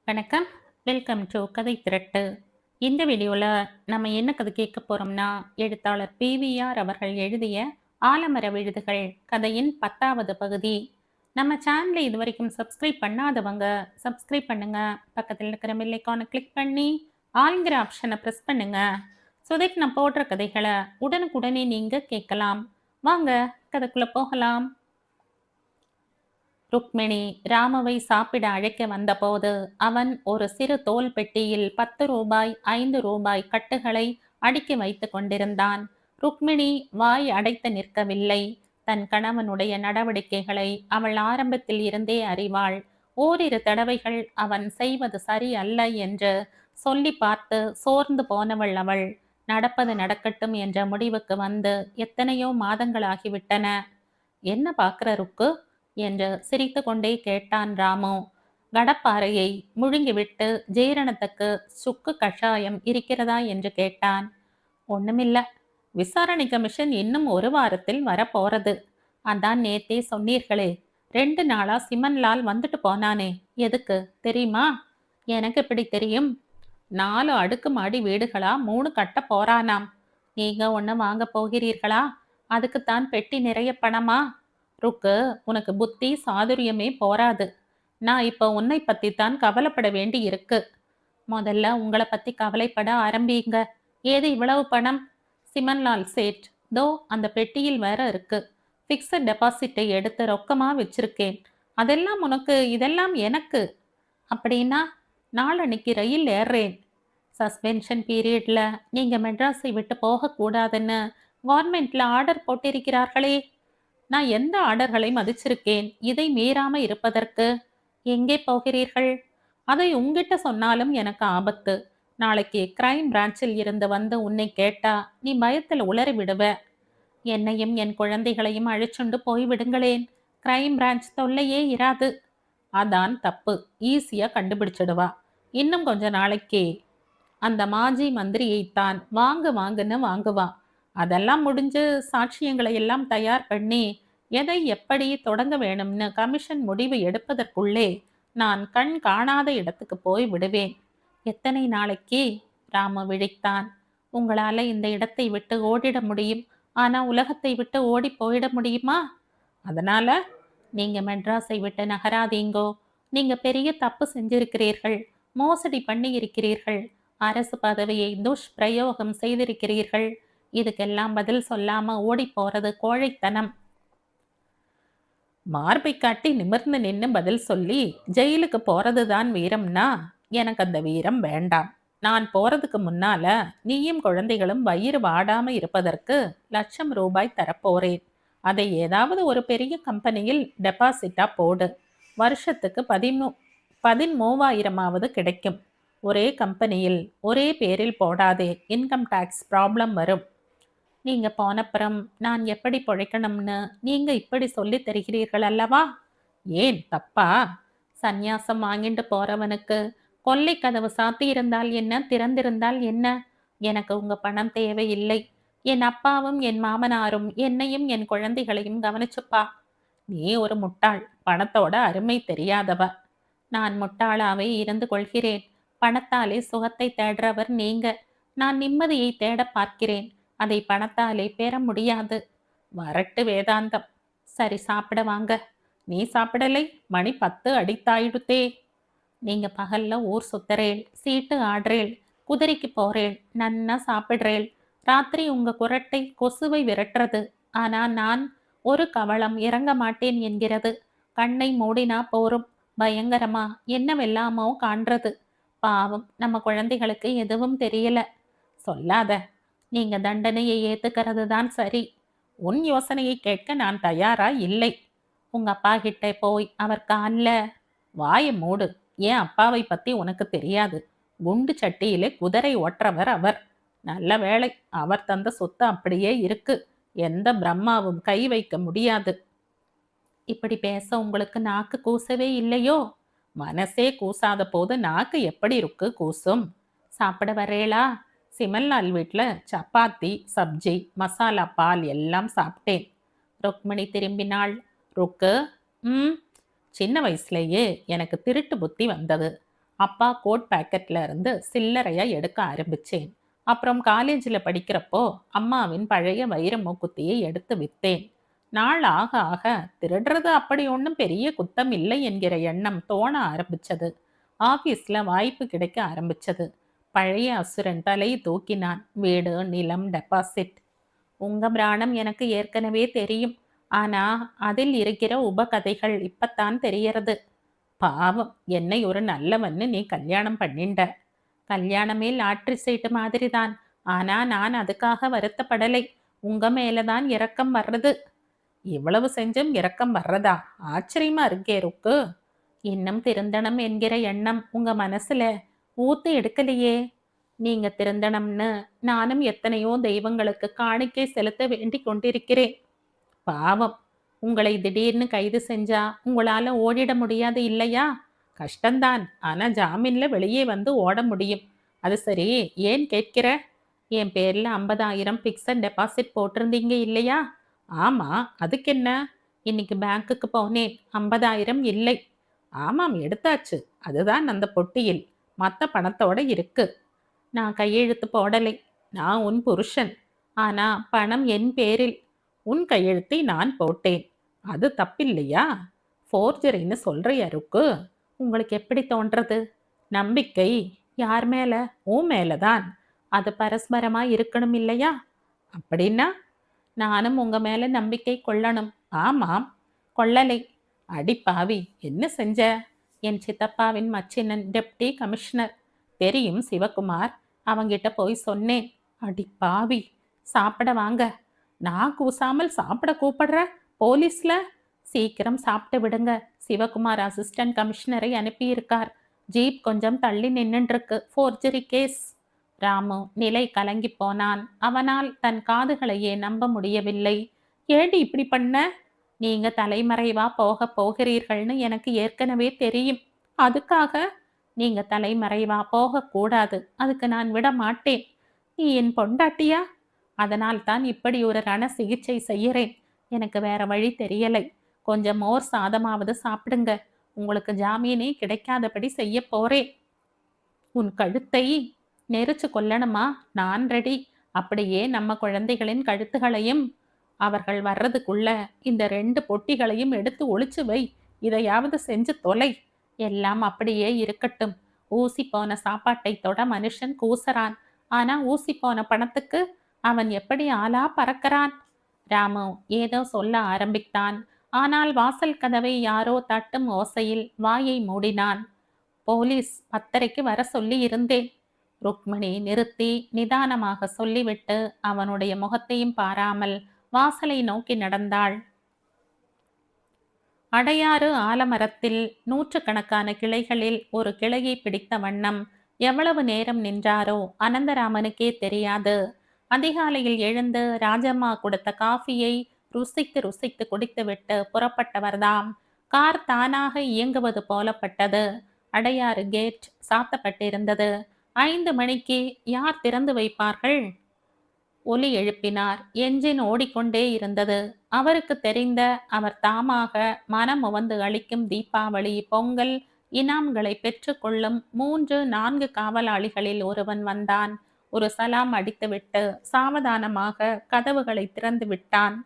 வணக்கம். Welcome to கதை திரட்டு. இந்த வீடியோவில் நம்ம என்ன கதை கேட்க போகிறோம்னா, எழுத்தாளர் பிவிஆர் அவர்கள் எழுதிய ஆலமர விழுதுகள் கதையின் 10வது பகுதி. நம்ம சேனலை இது வரைக்கும் சப்ஸ்கிரைப் பண்ணாதவங்க சப்ஸ்கிரைப் பண்ணுங்க. பக்கத்தில் இருக்கிற பெல் ஐகானை கிளிக் பண்ணி ஆளுங்கிற ஆப்ஷனை ப்ரெஸ் பண்ணுங்க. ஸோ தட் நான் போடுற கதைகளை உடனுக்குடனே நீங்கள் கேட்கலாம். வாங்க கதைக்குள்ளே போகலாம். ருக்மிணி ராமுவை சாப்பிட அழைக்க வந்தபோது அவன் ஒரு சிறு தோல் பெட்டியில் 10 ரூபாய் 5 ரூபாய் கட்டுகளை அடுக்கி வைத்து கொண்டிருந்தான். ருக்மிணி வாய் அடைத்து நிற்கவில்லை. தன் கணவனுடைய நடவடிக்கைகளை அவள் ஆரம்பத்தில் இருந்தே அறிவாள். ஓரிரு தடவைகள் அவன் செய்வது சரி அல்ல என்று சொல்லி பார்த்து சோர்ந்து போனவள் அவள். நடப்பது நடக்கட்டும் என்ற முடிவுக்கு வந்து எத்தனையோ மாதங்களாகிவிட்டன. என்ன பார்க்கிற ருக்கு என்று சிரித்து கொண்டே கேட்டான் ராமு. கடப்பாறையை முழுங்கிவிட்டு ஜீரணத்துக்கு சுக்கு கஷாயம் இருக்கிறதா என்று கேட்டான். ஒண்ணுமில்ல, விசாரணை கமிஷன் இன்னும் 1 வாரத்தில் வரப்போறது. அதான் நேத்தே சொன்னீர்களே, 2 நாளா சிமன்லால் வந்துட்டு போனானே, எதுக்கு தெரியுமா? எனக்கு எப்படி தெரியும்? 4 அடுக்குமாடி வீடுகளா 3 கட்ட போறானாம். நீங்க ஒண்ணு வாங்க போகிறீர்களா? அதுக்குத்தான் பெட்டி நிறைய பணமா? ருக்கு, உனக்கு புத்தி சாதுரியமே போராது. நான் இப்போ உன்னை பத்தித்தான் கவலைப்பட வேண்டி இருக்கு. முதல்ல உங்களை பத்தி கவலைப்பட ஆரம்பிங்க. ஏது இவ்வளவு பணம்? சிமன்லால் சேட், தோ அந்த பெட்டியில் வேற இருக்கு. பிக்ஸட் டெபாசிட்டை எடுத்து ரொக்கமா வச்சிருக்கேன். அதெல்லாம் உனக்கு, இதெல்லாம் எனக்கு. அப்படின்னா நாளன்னைக்கு ரயில் ஏறுறேன். சஸ்பென்ஷன் பீரியட்ல நீங்க மெட்ராஸை விட்டு போகக்கூடாதுன்னு கவர்மெண்ட்ல ஆர்டர் போட்டிருக்கிறார்களே. நான் எந்த ஆர்டர்களை மதிச்சிருக்கேன் இதை மீறாம இருப்பதற்கு? எங்கே போகிறீர்கள்? அதை உங்கிட்ட சொன்னாலும் எனக்கு ஆபத்து. நாளைக்கு கிரைம் பிரான்ச்சில் இருந்து வந்து உன்னை கேட்டா நீ பயத்துல உளறி விடுவ. என்னையும் என் குழந்தைகளையும் அழைச்சுண்டு போய் விடுங்களேன். கிரைம் பிரான்ச் தொல்லையே இராது. அதான் தப்பு. ஈஸியா கண்டுபிடிச்சிடுவா. இன்னும் கொஞ்ச நாளைக்கே அந்த மாஜி மந்திரியைத்தான் வாங்கு வாங்குன்னு வாங்குவா. அதெல்லாம் முடிஞ்சு சாட்சியங்களை எல்லாம் தயார் பண்ணி எதை எப்படி தொடங்க வேணும்னு கமிஷன் முடிவு எடுப்பதற்குள்ளே நான் கண் காணாத இடத்துக்கு போய் விடுவேன். எத்தனை நாளைக்கு? ராமு விழித்தான். உங்களால இந்த இடத்தை விட்டு ஓடிட முடியும். ஆனா உலகத்தை விட்டு ஓடி போயிட முடியுமா? அதனால நீங்க மெட்ராஸை விட்டு நகராதீங்கோ. நீங்க பெரிய தப்பு செஞ்சிருக்கிறீர்கள். மோசடி பண்ணி இருக்கிறீர்கள். அரசு பதவியை துஷ்பிரயோகம் செய்திருக்கிறீர்கள். இதுக்கெல்லாம் பதில் சொல்லாம ஓடி போறது கோழைத்தனம். மார்பை காட்டி நிமிர்ந்து நின்று பதில் சொல்லி ஜெயிலுக்கு போறதுதான் வீரம்னா எனக்கு அந்த வீரம் வேண்டாம். நான் போறதுக்கு முன்னால நீயும் குழந்தைகளும் வயிறு வாடாம இருப்பதற்கு ₹1,00,000 தரப்போறேன். அதை ஏதாவது ஒரு பெரிய கம்பெனியில் டெபாசிட்டா போடு. வருஷத்துக்கு 13,000 கிடைக்கும். ஒரே கம்பெனியில் ஒரே பேரில் போடாதே, இன்கம் டாக்ஸ் ப்ராப்ளம் வரும். நீங்க போனப்புறம் நான் எப்படி பொழைக்கணும்னு நீங்க இப்படி சொல்லி தருகிறீர்கள் அல்லவா? ஏன் தப்பா? சந்நியாசம் வாங்கிட்டு போறவனுக்கு கொல்லை கதவு சாத்தியிருந்தால் என்ன, திறந்திருந்தால் என்ன? எனக்கு உங்க பணம் தேவையில்லை. என் அப்பாவும் என் மாமனாரும் என்னையும் என் குழந்தைகளையும் கவனிச்சுப்பா. நீ ஒரு முட்டாள், பணத்தோட அருமை தெரியாதவ. நான் முட்டாளாவே இருந்து கொள்கிறேன். பணத்தாலே சுகத்தை தேடுறவர் நீங்க. நான் நிம்மதியை தேட பார்க்கிறேன். அதை பணத்தாலே பெற முடியாது. வரட்டு வேதாந்தம். சரி, சாப்பிட வாங்க. நீ சாப்பிடலை? மணி 10 அடித்தாயிடுத்தே. நீங்க பகல்ல ஊர் சுத்துறேள், சீட்டு ஆடுறேள், குதிரைக்கு போறேள், நன்னா சாப்பிடுறேள். ராத்திரி உங்க குரட்டை கொசுவை விரட்டுறது. ஆனா நான் ஒரு கவளம் இறங்க மாட்டேன் என்கிறது. கண்ணை மூடினா போரும். பயங்கரமா என்னவெல்லாமோ காண்றது. பாவம், நம்ம குழந்தைகளுக்கு எதுவும் தெரியல. சொல்லாத. நீங்க தண்டனையை ஏத்துக்கிறது தான் சரி. உன் யோசனையை கேட்க நான் தயாரா இல்லை. உங்க அப்பா கிட்ட போய் அவர் கால்ல. வாயை மூடு. என் அப்பாவை பத்தி உனக்கு தெரியாது. குண்டு சட்டியிலே குதிரை ஓட்டுறவர் அவர். நல்ல வேளை, அவர் தந்த சொத்து அப்படியே இருக்கு. எந்த பிரம்மாவும் கை வைக்க முடியாது. இப்படி பேச உங்களுக்கு நாக்கு கூசவே இல்லையோ? மனசே கூசாத போது நாக்கு எப்படி இருக்கு கூசும்? சாப்பிட வரேளா? சிமல்லால் வீட்டில் சப்பாத்தி, சப்ஜி, மசாலா பால் எல்லாம் சாப்பிட்டேன். ருக்மிணி திரும்பினாள். ருக்கு, சின்ன வயசுலேயே எனக்கு திருட்டு புத்தி வந்தது. அப்பா கோட் பேக்கெட்ல இருந்து சில்லறையா எடுக்க ஆரம்பிச்சேன். அப்புறம் காலேஜில் படிக்கிறப்போ அம்மாவின் பழைய வைர மூக்குத்தியை எடுத்து வித்தேன். நாள் ஆக ஆக திருடுறது அப்படி ஒன்றும் பெரிய குத்தம் இல்லை என்கிற எண்ணம் தோண ஆரம்பிச்சது. ஆபீஸ்ல வாய்ப்பு கிடைக்க ஆரம்பிச்சது. பழைய அசுரன் தலையை தூக்கினான். வீடு, நிலம், டெபாசிட். உங்க பிராணம் எனக்கு ஏற்கனவே தெரியும். ஆனா அதில் இருக்கிற உபகதைகள் இப்பத்தான் தெரியறது. பாவம், என்னை ஒரு நல்லவன்னு நீ கல்யாணம் பண்ணிண்ட. கல்யாணமே லாட்ரி சீட்டு மாதிரிதான். ஆனா நான் அதுக்காக வருத்தப்படலை. உங்க மேலதான் இரக்கம் வர்றது. இவ்வளவு செஞ்சும் இரக்கம் வர்றதா? ஆச்சரியமா இருக்கே ருக்கு. இன்னும் திருந்தனம் என்கிற எண்ணம் உங்க மனசுல ஊத்து எடுக்கலையே. நீங்க திருந்தனம்னு நானும் எத்தனையோ தெய்வங்களுக்கு காணிக்கை செலுத்த வேண்டிக் கொண்டிருக்கிறேன். பாவம், உங்களை திடீர்னு கைது செஞ்சா உங்களால ஓடிட முடியாது இல்லையா? கஷ்டந்தான். ஆனா ஜாமீன்ல வெளியே வந்து ஓட முடியும். அது சரி, ஏன் கேட்கிற? என் பேர்ல 50,000 பிக்சட் டெபாசிட் போட்டிருந்தீங்க இல்லையா? ஆமா, அதுக்கென்ன? இன்னைக்கு பேங்க்குக்கு போனேன். 50,000 இல்லை. ஆமாம், எடுத்தாச்சு. அதுதான் அந்த பொட்டியில் மற்ற பணத்தோட இருக்கு. நான் கையெழுத்து போடலை. நான் உன் புருஷன். ஆனா பணம் என் பேரில். உன் கையெழுத்தை நான் போட்டேன். அது தப்பில்லையா? ஃபோர்ஜரின்னு சொல்றியா ருக்கு? உங்களுக்கு எப்படி தோன்றது? நம்பிக்கை யார் மேல? உன் மேலதான். அது பரஸ்பரமா இருக்கணும் இல்லையா? அப்படின்னா நானும் உங்க மேல நம்பிக்கை கொள்ளணும். ஆமாம். கொள்ளலை. அடி பாவி, என்ன செஞ்ச? என் சித்தப்பாவின் மச்சினன் டெப்டி கமிஷனர். தெரியும் சிவகுமார். அவங்கிட்ட போய் சொன்னேன். அடி பாவி, சாப்பிட வாங்க. நான் கூசாமல் சாப்பிட கூப்பிடுற? போலீஸ்ல? சீக்கிரம் சாப்பிட்டு விடுங்க. சிவகுமார் அசிஸ்டன்ட் கமிஷனரை அனுப்பியிருக்கார். ஜீப் கொஞ்சம் தள்ளி நின்னுருக்கு. Forgery case. ராமு நிலை கலங்கி போனான். அவனால் தன் காதுகளையே நம்ப முடியவில்லை. ஏடி இப்படி பண்ண? நீங்க தலைமறைவா போகிறீர்கள்னு எனக்கு ஏற்கனவே தெரியும். அதுக்காக? நீங்க தலைமறைவா போகக்கூடாது. அதுக்கு நான் விட மாட்டேன். நீ என் பொண்டாட்டியா? அதனால் தான் இப்படி ஒரு ரண சிகிச்சை செய்யறேன். எனக்கு வேற வழி தெரியலை. கொஞ்சம் மோர் சாதமாவது சாப்பிடுங்க. உங்களுக்கு ஜாமீனே கிடைக்காதபடி செய்ய போறேன். உன் கழுத்தை நெரிச்சு கொல்லணுமா? நான் ரெடி. அப்படியே நம்ம குழந்தைகளின் கழுத்துகளையும். அவர்கள் வர்றதுக்குள்ள இந்த 2 பொட்டிகளையும் எடுத்து ஒளிச்சு வை. இதையாவது செஞ்சு தொலை. எல்லாம் அப்படியே இருக்கட்டும். ஊசி போன சாப்பாட்டை தொட மனுஷன் கூசறான். ஆனா ஊசி போன பணத்துக்கு அவன் எப்படி ஆளா பறக்கிறான்? ராமு ஏதோ சொல்ல ஆரம்பித்தான். ஆனால் வாசல் கதவை யாரோ தட்டும் ஓசையில் வாயை மூடினான். போலீஸ் 10:30க்கு வர சொல்லி இருந்தேன். ருக்மணி நிறுத்தி நிதானமாக சொல்லிவிட்டு அவனுடைய முகத்தையும் பாராமல் வாசலை நோக்கி நடந்தாள். அடையாறு ஆலமரத்தில் நூற்றுக்கணக்கான கிளைகளில் ஒரு கிளையை பிடித்த வண்ணம் எவ்வளவு நேரம் நின்றாரோ அனந்தராமனுக்கே தெரியாது. அதிகாலையில் எழுந்து ராஜம்மா கொடுத்த காஃபியை ருசித்து ருசித்து குடித்துவிட்டு புறப்பட்டவர்தாம். கார் தானாக இயங்குவது போலப்பட்டது. அடையாறு கேட் சாத்தப்பட்டிருந்தது. 5 மணிக்கு யார் திறந்து வைப்பார்கள்? ஒலி எழுப்பினார். என்ஜின் ஓடிக்கொண்டே இருந்தது. அவருக்கு தெரிந்த, அவர் தாமாக மனமுவந்து அளிக்கும் தீபாவளி, பொங்கல் இனாம்களை பெற்றுக்கொள்ளும் 3, 4 காவலாளிகளில் ஒருவன் வந்தான். ஒரு சலாம் அடித்துவிட்டு சாவதானமாக கதவுகளை திறந்து விட்டான்.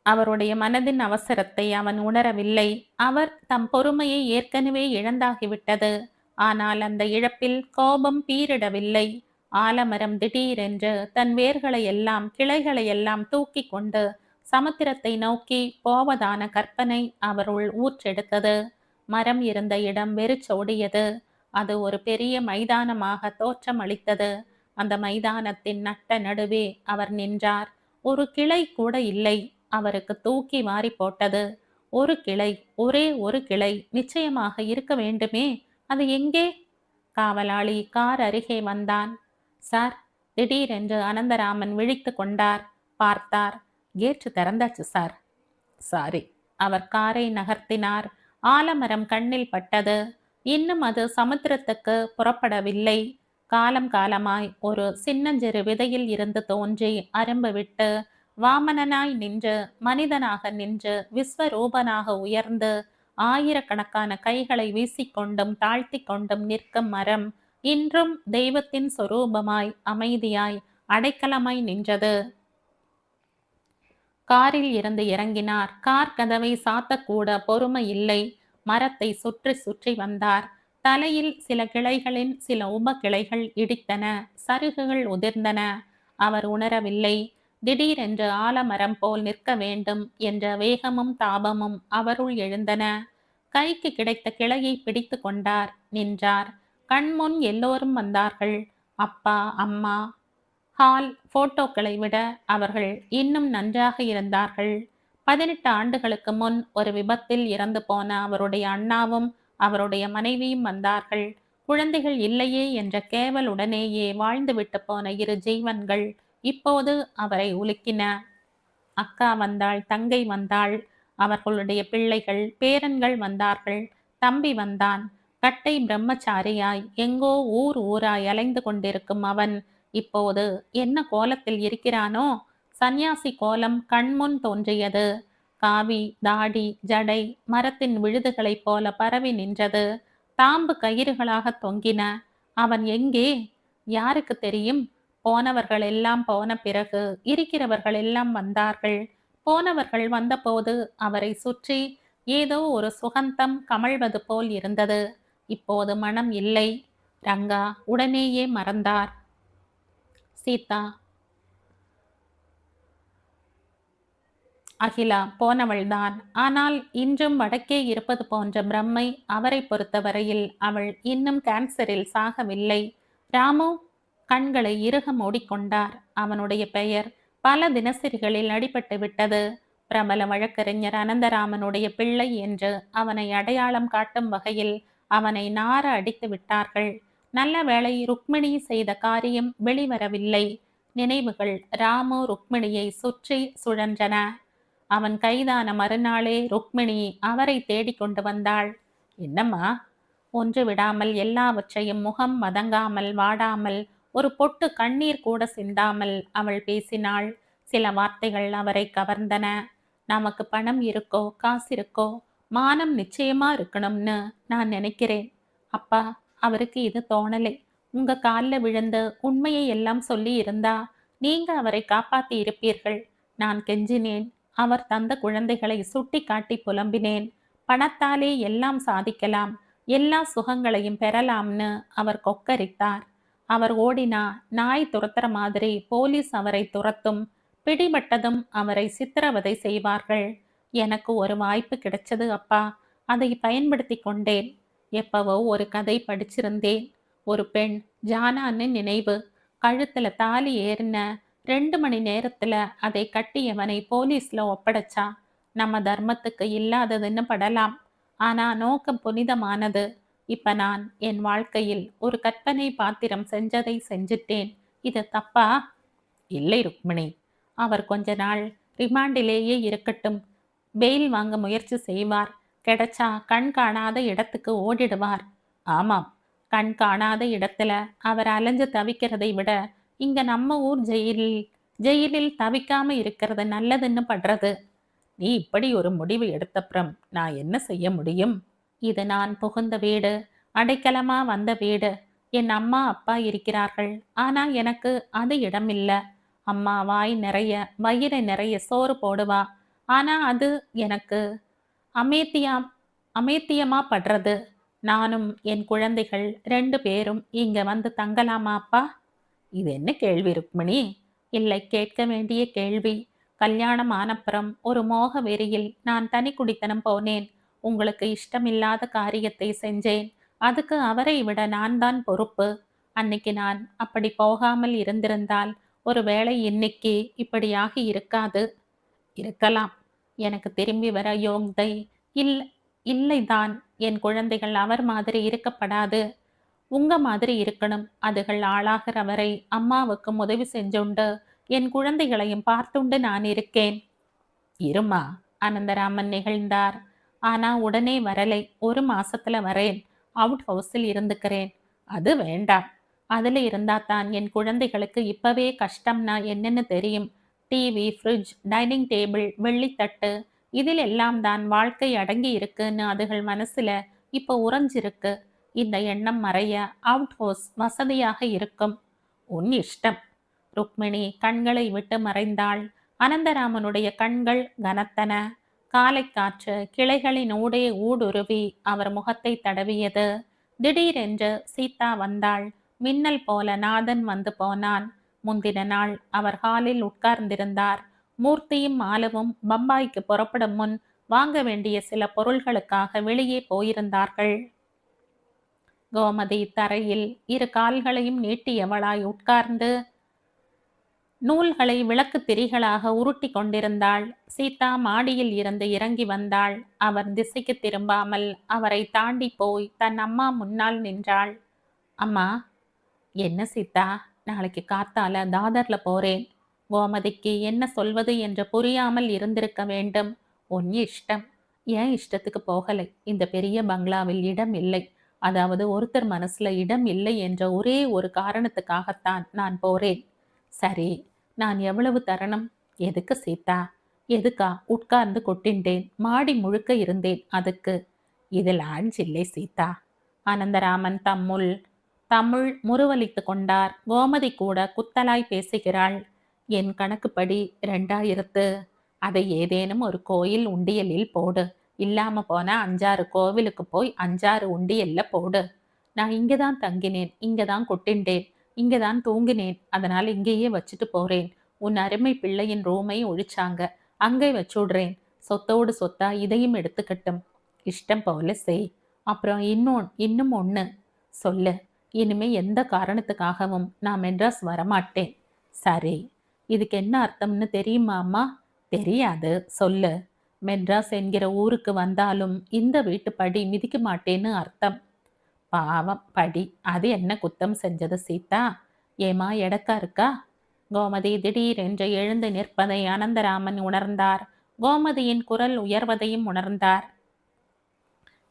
அவருடைய மனதின் அவசரத்தை அவன் உணரவில்லை. அவர் தம் பொறுமையை ஏற்கனவே இழந்தாகிவிட்டது. ஆனால் அந்த இழப்பில் கோபம் பீரிடவில்லை. ஆலமரம் திடீரென்று தன் வேர்களை எல்லாம் கிளைகளை எல்லாம் தூக்கி கொண்டு சமுத்திரத்தை நோக்கி போவதான கற்பனை அவருள் ஊற்றெடுத்தது. மரம் இருந்த இடம் வெறிச்சோடியது. அது ஒரு பெரிய மைதானமாக தோற்றமளித்தது. அந்த மைதானத்தின் நட்ட நடுவே அவர் நின்றார். ஒரு கிளை கூட இல்லை. அவருக்கு தூக்கி வாரி போட்டது. ஒரு கிளை, ஒரே ஒரு கிளை நிச்சயமாக இருக்க வேண்டுமே. அது எங்கே? காவலாளி கார் அருகே வந்தான். சார், திடீரென்று அனந்தராமன் விழித்து கொண்டார். பார்த்தார். கேட்டு திறந்தாச்சு சார். சாரி. அவர் காரை நகர்த்தினார். ஆலமரம் கண்ணில் பட்டது. இன்னும் அது சமுத்திரத்துக்கு புறப்படவில்லை. காலம் காலமாய் ஒரு சின்னஞ்சிறு விதையில் இருந்து தோன்றி அரும்பு விட்டு வாமனனாய் நின்று மனிதனாக நின்று விஸ்வரூபனாக உயர்ந்து ஆயிரக்கணக்கான கைகளை வீசிக்கொண்டும் தாழ்த்தி கொண்டும் நிற்கும் மரம் இன்றும் தெய்வத்தின் சொரூபமாய் அமைதியாய் அடைக்கலமாய் நின்றது. காரில் இருந்து இறங்கினார். கார் கதவை சாத்தக்கூட பொறுமை இல்லை. மரத்தை சுற்றி சுற்றி வந்தார். தலையில் சில கிளைகளின் சில உப கிளைகள் இடித்தன. சருகுகள் உதிர்ந்தன. அவர் உணரவில்லை. திடீரென்று ஆலமரம் போல் நிற்க வேண்டும் என்ற வேகமும் தாபமும் அவருள் எழுந்தன. கைக்கு கிடைத்த கிளையை பிடித்து கொண்டார். நின்றார். கண்முன் எல்லோரும் வந்தார்கள். அப்பா, அம்மா. ஹால் போட்டோக்களை விட அவர்கள் இன்னும் நன்றாக இருந்தார்கள். 18 ஆண்டுகளுக்கு முன் ஒரு விபத்தில் இறந்து போன அவருடைய அண்ணாவும் அவருடைய மனைவியும் வந்தார்கள். குழந்தைகள் இல்லையே என்ற கேவலுடனேயே வாழ்ந்துவிட்டு போன இரு ஜீவன்கள் இப்போது அவரை உலுக்கின. அக்கா வந்தாள், தங்கை வந்தாள், அவர்களுடைய பிள்ளைகள் பேரன்கள் வந்தார்கள். தம்பி வந்தான். கட்டை பிரம்மச்சாரியாய் எங்கோ ஊர் ஊராய் அலைந்து கொண்டிருக்கும் அவன் இப்போது என்ன கோலத்தில் இருக்கிறானோ? சந்நியாசி கோலம் கண்முன் தோன்றியது. காவி, தாடி, ஜடை மரத்தின் விழுதுகளைப் போல பரவி நின்றது. தாம்பு கயிறுகளாக தொங்கின. அவன் எங்கே? யாருக்கு தெரியும்? போனவர்கள் எல்லாம் போன பிறகு இருக்கிறவர்கள் எல்லாம் வந்தார்கள். போனவர்கள் வந்தபோது அவரை சுற்றி ஏதோ ஒரு சுகந்தம் கமழ்வது போல் இருந்தது. இப்போது மனம் இல்லை. ரங்கா உடனேயே மறந்தார். சீதா, அகிலா போனவள்தான். ஆனால் இன்றும் வடக்கே இருப்பது போன்ற பிரம்மை அவரை பொறுத்தவரையில் அவள் இன்னும் கேன்சரில் சாகவில்லை. ராமு கண்களை இறுக மூடிக்கொண்டார். அவனுடைய பெயர் பல தினசரிகளில் அடிபட்டு விட்டது. பிரபல வழக்கறிஞர் அனந்தராமனுடைய பிள்ளை என்று அவனை அடையாளம் காட்டும் வகையில் அவனை நார அடித்து விட்டார்கள். நல்ல வேளை ருக்மிணி செய்த காரியம் வெளிவரவில்லை. நினைவுகள் ராமு ருக்மிணியை சுற்றி சுழன்றன. அவன் கைதான மறுநாளே ருக்மிணி அவரை தேடிக்கொண்டு வந்தாள். என்னம்மா? ஒன்று விடாமல் எல்லாவற்றையும் முகம் மதங்காமல் வாடாமல் ஒரு பொட்டு கண்ணீர் கூட சிந்தாமல் அவள் பேசினாள். சில வார்த்தைகள் அவரை கவர்ந்தன. நமக்கு பணம் இருக்கோ காசு இருக்கோ மானம் நிச்சயமா இருக்கணும்னு நான் நினைக்கிறேன். அப்பா, அவருக்கு இது தோணலை. உங்க காலில் விழுந்து உண்மையை எல்லாம் சொல்லி இருந்தா நீங்க அவரை காப்பாத்தி இருப்பீர்கள். நான் கெஞ்சினேன். அவர் தந்த குழந்தைகளை சுட்டி காட்டி புலம்பினேன். பணத்தாலே எல்லாம் சாதிக்கலாம், எல்லா சுகங்களையும் பெறலாம்னு அவர் கொக்கரித்தார். அவர் ஓடினா நாய் துரத்துற மாதிரி போலீஸ் அவரை துரத்தும். பிடிபட்டதும் அவரை சித்திரவதை செய்வார்கள். எனக்கு ஒரு வாய்ப்பு கிடைச்சது அப்பா. அதை பயன்படுத்தி கொண்டேன். எப்பவோ ஒரு கதை படிச்சிருந்தேன். ஒரு பெண், ஜானான்னு நினைவு, கழுத்துல தாலி ஏறின 2 மணி நேரத்துல அதை கட்டியவனை போலீஸ்ல ஒப்படைச்சா. நம்ம தர்மத்துக்கு இல்லாததுன்னு படலாம். ஆனா நோக்கம் புனிதமானது. இப்ப நான் என் வாழ்க்கையில் ஒரு கற்பனை பாத்திரம் செஞ்சதை செஞ்சிட்டேன். இது தப்பா? இல்லை ருக்மிணி. அவர் கொஞ்ச நாள் ரிமாண்டிலேயே இருக்கட்டும். பெயில் வாங்க முயற்சி செய்வார். கிடைச்சா கண் காணாத இடத்துக்கு ஓடிடுவார். ஆமாம், கண் காணாத இடத்துல அவர் அலைஞ்சு தவிக்கிறதை விட இங்க நம்ம ஊர் ஜெயிலில் தவிக்காம இருக்கிறது நல்லதுன்னு படுறது. நீ இப்படி ஒரு முடிவு எடுத்தப்புறம் நான் என்ன செய்ய முடியும்? இது நான் புகுந்த வீடு, அடைக்கலமா வந்த வீடு. என் அம்மா அப்பா இருக்கிறார்கள். ஆனா எனக்கு அது இடமில்ல. அம்மா வாய் நிறைய வயிறை நிறைய சோறு போடுவா. ஆனா அது எனக்கு அமேத்தியமா படுறது. நானும் என் குழந்தைகள் 2 பேரும் இங்க வந்து தங்கலாமா அப்பா? இது என்ன கேள்வி ருக்மிணி? இல்லை, கேட்க வேண்டிய கேள்வி. கல்யாணம் ஆனப்புறம் ஒரு மோக வெறியில் நான் தனி குடித்தனம் போனேன். உங்களுக்கு இஷ்டமில்லாத காரியத்தை செஞ்சேன். அதுக்கு அவரை விட நான் தான் பொறுப்பு. அன்னைக்கு நான் அப்படி போகாமல் இருந்திருந்தால் ஒருவேளை இன்னைக்கு இப்படியாகி இருக்காது. இருக்கலாம். எனக்கு திரும்பி வர யோக்தை இல்லைதான். என் குழந்தைகள் அவர் மாதிரி இருக்கப்படாது. உங்க மாதிரி இருக்கணும். அதுகள் ஆளாகிற வரை அம்மாவுக்கும் உதவி செஞ்சுண்டு என் குழந்தைகளையும் பார்த்துண்டு நான் இருக்கேன். இருமா, அனந்தராமன் நிகழ்ந்தார். ஆனா உடனே வரலை. 1 மாசத்துல வரேன். அவுட் ஹவுஸில் இருந்துக்கிறேன். அது வேண்டாம். அதுல இருந்தா தான் என் குழந்தைகளுக்கு இப்பவே கஷ்டம்னா என்னன்னு தெரியும். டிவி, ஃப்ரிட்ஜ், டைனிங் டேபிள், வெள்ளித்தட்டு இதில் எல்லாம் தான் வாழ்க்கை அடங்கி இருக்குன்னு அதுகள் மனசுல இப்போ உறைஞ்சிருக்கு. இந்த எண்ணம் மறைய அவுட் ஹவுஸ் வசதியாக இருக்கும். உன் இஷ்டம். ருக்மிணி கண்களை விட்டு மறைந்தாள். அனந்தராமனுடைய கண்கள் கனத்தன. காலைக்காற்று கிளைகளினூடே ஊடுருவி அவர் முகத்தை தடவியது. திடீரென்று சீதா வந்தாள். மின்னல் போல நாதன் வந்து போனான். முந்தின நாள் அவர் ஹாலில் உட்கார்ந்திருந்தார். மூர்த்தியும் மாலவும் பம்பாய்க்கு புறப்படும் முன் வாங்க வேண்டிய சில பொருள்களுக்காக வெளியே போயிருந்தார்கள். கோமதி தரையில் இரு கால்களையும் நீட்டியவளாய் உட்கார்ந்து நூல்களை விளக்கு திரிகளாக உருட்டி கொண்டிருந்தாள். சீதா மாடியில் இருந்து இறங்கி வந்தாள். அவர் திசைக்கு திரும்பாமல் அவரை தாண்டி போய் தன் அம்மா முன்னால் நின்றாள். அம்மா. என்ன சீதா? நாளைக்கு காத்தால தாதர்ல போறேன். கோமதிக்கு என்ன சொல்வது என்று புரியாமல் இருந்திருக்க வேண்டும். உன் இஷ்டம். ஏன் இஷ்டத்துக்கு போகலை. இந்த பெரிய பங்களாவில் இடம் இல்லை. அதாவது ஒருத்தர் மனசுல இடம் இல்லை என்ற ஒரே ஒரு காரணத்துக்காகத்தான் நான் போறேன். சரி, நான் எவ்வளவு தரணும்? எதுக்கு சீதா? எதுக்கா? உட்கார்ந்து கொட்டின்றேன். மாடி முழுக்க இருந்தேன். அதுக்கு. இது லாட்ஜ் இல்லை சீதா. அனந்தராமன் தமிழ் முறுவலித்து கொண்டார். கோமதி கூட குத்தலாய் பேசுகிறாள். என் கணக்குப்படி 2000. அதை ஏதேனும் ஒரு கோயில் உண்டியலில் போடு. இல்லாம போனா 5-6 கோவிலுக்கு போய் 5-6 உண்டியல்ல போடு. நான் இங்கதான் தங்கினேன். இங்கதான் கொட்டின்றேன். இங்கதான் தூங்கினேன். அதனால இங்கேயே வச்சுட்டு போறேன். உன் அருமை பிள்ளையின் ரூமை ஒழிச்சாங்க. அங்கே வச்சுடுறேன். சொத்தோடு சொத்தா இதையும் எடுத்துக்கட்டும். இஷ்டம் போல செய். அப்புறம் இன்னும் ஒன்று சொல்லு. இனிமே எந்த காரணத்துக்காகவும் நான் மெட்ராஸ் வரமாட்டேன். சரி. இதுக்கு என்ன அர்த்தம்னு தெரியுமா அம்மா? தெரியாது. சொல்லு. மெட்ராஸ் என்கிற ஊருக்கு வந்தாலும் இந்த வீட்டு படி மிதிக்க மாட்டேன்னு அர்த்தம். பாவம் படி. அது என்ன குத்தம் செஞ்சது சீதா? ஏமா எடக்கா இருக்கா? கோமதி திடீரென்று எழுந்து நிற்பதை அனந்தராமன் உணர்ந்தார். கோமதியின் குரல் உயர்வதையும் உணர்ந்தார்.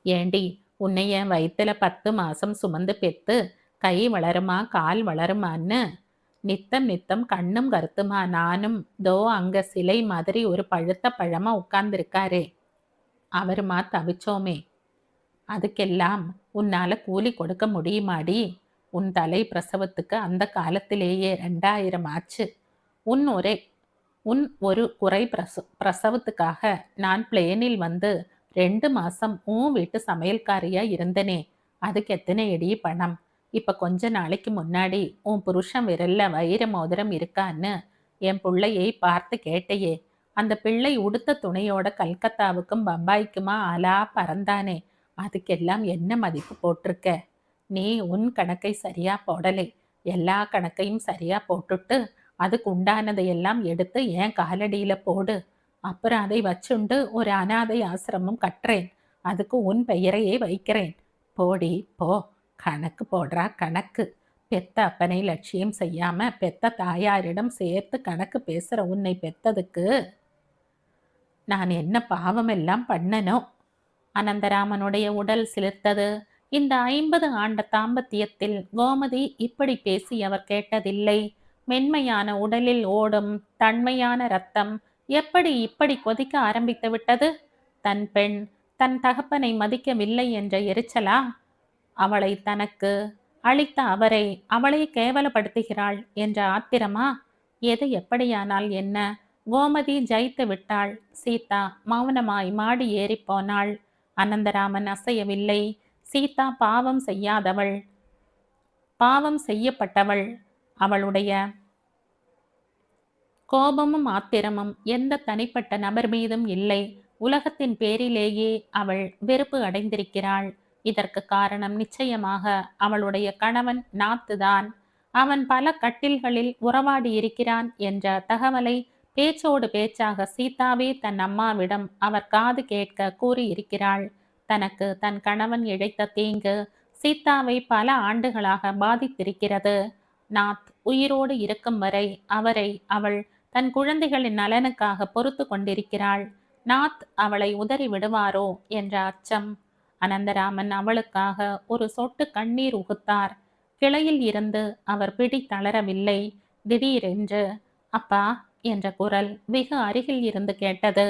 ஏண்டி, உன்னைய வயிற்றுல 10 மாசம் சுமந்து பெத்து கை வளருமா கால் வளருமான்னு நித்தம் கண்ணும் கருத்துமா நானும் தோ அங்க சிலை மாதிரி ஒரு பழுத்த பழமா உட்கார்ந்துருக்காரே அவருமா தவிச்சோமே. அதுக்கெல்லாம் உன்னால கூலி கொடுக்க முடியுமாடி? உன் தலை பிரசவத்துக்கு அந்த காலத்திலேயே 2000 ஆச்சு. உன் ஒரு குறை பிரசவத்துக்காக நான் பிளேனில் வந்து 2 மாசம் உன் வீட்டு சமையல்காரியா இருந்தனே. அதுக்கு எத்தனை எடி பணம்? இப்ப கொஞ்ச நாளைக்கு முன்னாடி உன் புருஷன் விரல்ல வைர மோதிரம் இருக்கான்னு என் பிள்ளையை பார்த்து கேட்டையே. அந்த பிள்ளை உடுத்த துணையோட கல்கத்தாவுக்கும் பம்பாய்க்குமா ஆலா பறந்தானே. அதுக்கெல்லாம் என்ன மதிப்பு போட்டிருக்க? நீ உன் கணக்கை சரியா போடலை. எல்லா கணக்கையும் சரியா போட்டுட்டு அதுக்கு உண்டானதையெல்லாம் எடுத்து என் காலடியில போடு. அப்புறம் அதை வச்சுண்டு ஒரு அனாதை ஆசிரமம் கட்டுறேன். அதுக்கு உன் பெயரையே வைக்கிறேன். போடி போ. கணக்கு போடுறா கணக்கு. பெத்த அப்பனை லட்சியம் செய்யாம பெத்த தாயாரிடம் சேர்த்து கணக்கு பேசுற உன்னை பெத்ததுக்கு நான் என்ன பாவம் எல்லாம் பண்ணனோ? அனந்தராமனுடைய உடல் சிலிர்த்தது. இந்த 50 ஆண்டு தாம்பத்தியத்தில் கோமதி இப்படி பேசி அவர் கேட்டதில்லை. மென்மையான உடலில் ஓடும் தன்மையான ரத்தம் எப்படி இப்படி கொதிக்க ஆரம்பித்து விட்டது? தன் பெண் தன் தகப்பனை மதிக்கவில்லை என்ற எரிச்சலா? அவளை தனக்கு அளித்த அவளை கேவலப்படுத்துகிறாள் என்ற ஆத்திரமா? எது எப்படியானால் என்ன? கோமதி ஜெயித்து விட்டாள். சீதா மௌனமாய் மாடி ஏறி போனாள். அனந்தராமன் அசையவில்லை. சீதா பாவம் செய்யாதவள், பாவம் செய்யப்பட்டவள். அவளுடைய கோபமும் ஆத்திரமும் எந்த தனிப்பட்ட நபர் மீதும் இல்லை. உலகத்தின் பேரிலேயே அவள் வெறுப்பு அடைந்திருக்கிறாள். இதற்கு காரணம் நிச்சயமாக அவளுடைய கணவன் நாத்துதான். அவன் பல கட்டில்களில் உறவாடி இருக்கிறான் என்ற தகவலை பேச்சோடு பேச்சாக சீதாவே தன் அம்மாவிடம் அவர் காது கேட்க கூறியிருக்கிறாள். தனக்கு தன் கணவன் இழைத்த தீங்கு சீதாவை பல ஆண்டுகளாக பாதித்திருக்கிறது. நாத் உயிரோடு இருக்கும் வரை அவரை அவள் தன் குழந்தைகளின் நலனுக்காக பொறுத்து கொண்டிருக்கிறாள். நாத் அவளை உதறி விடுவாரோ என்ற அச்சம். அனந்தராமன் அவளுக்காக ஒரு சொட்டு கண்ணீர் உகுத்தார். கிளையில் இருந்து அவர் பிடி தளரவில்லை. திடீரென்று அப்பா என்ற குரல் வெகு அருகில் இருந்து கேட்டது.